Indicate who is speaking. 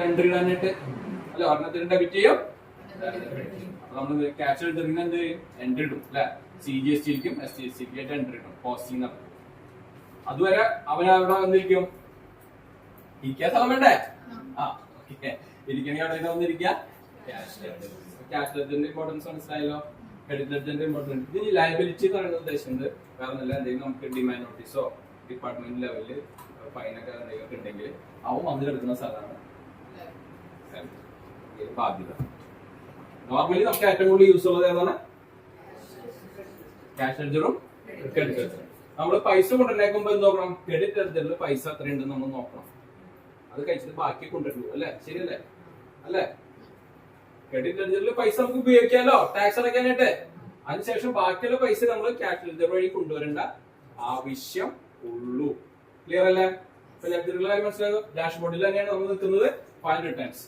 Speaker 1: Entry ഇടാനായിട്ട് അല്ല ഒരെണ്ണത്തിന് ഡെബിറ്റ് ചെയ്യും. നമ്മൾ ക്യാഷ് എടുത്തിരിക്കുന്ന എന്ത് എൻട്രി ഇടും അല്ലെ. CGST ക്കും SGST ആയിട്ട് എൻട്രി ഇടും. പോസ്റ്റിംഗ് നടക്കും. അതുവരെ അവനവിടെ വന്നിരിക്കും. ഇരിക്കാൻ സ്ഥലം വേണ്ടേ? ഓക്കെ. ഇരിക്കണമെങ്കിൽ അവിടെ വന്നിരിക്കുക. ക്യാഷ് ലെഡ്ജറിന്റെ ഇമ്പോർട്ടൻസ് മനസ്സിലായല്ലോ. ക്രെഡിറ്റ് ലെഡ്ജറിന്റെ ഇമ്പോർട്ടൻസ്. ഇതിന് ലയബിലിറ്റി എന്ന് പറയുന്നത് ഉദ്ദേശിക്കുന്നത് വേറെ നല്ല എന്തെങ്കിലും നമുക്ക് ഡിമാൻഡ് നോട്ടീസോ ഡിപ്പാർട്ട്മെന്റ് ലെവലിൽ ഫൈനൊക്കെ എന്തെങ്കിലും ഉണ്ടെങ്കിൽ അവൻ വന്നിലെടുക്കുന്ന സ്ഥലമാണ് ബാധ്യത. നോർമലി നമുക്ക് ഏറ്റവും കൂടുതൽ യൂസ് ഉള്ളത് ഏതാണ്? ക്യാഷ് ലെഡ്ജറും ക്രെഡിറ്റ് ലെഡ്ജറും. നമ്മൾ പൈസ കൊണ്ടുവന്നേക്കുമ്പോ എന്ത് നോക്കണം? ക്രെഡിറ്റ് ലെഡ്ജറിൽ പൈസ എത്രയുണ്ടെന്ന് നമ്മൾ നോക്കണം. അത് കഴിച്ചിട്ട് ബാക്കി കൊണ്ടുവരുള്ളൂ അല്ലെ? ശരിയല്ലേ? അല്ലെ? ക്രെഡിറ്റ് ലെഡ്ജറിൽ പൈസ നമുക്ക് ഉപയോഗിക്കാമല്ലോ ടാക്സ് അടയ്ക്കാനായിട്ട്. അതിനുശേഷം ബാക്കിയുള്ള പൈസ നമ്മൾ ക്യാഷ് ലെഡ്ജർ വഴി കൊണ്ടുവരേണ്ട ആവശ്യം ഉള്ളൂ. ക്ലിയർ അല്ലേ? ലെഡ്ജറിലെ കാര്യം മനസ്സിലാകും. ഡാഷ്ബോർഡിൽ തന്നെയാണ് നമ്മൾ നിൽക്കുന്നത്. Final returns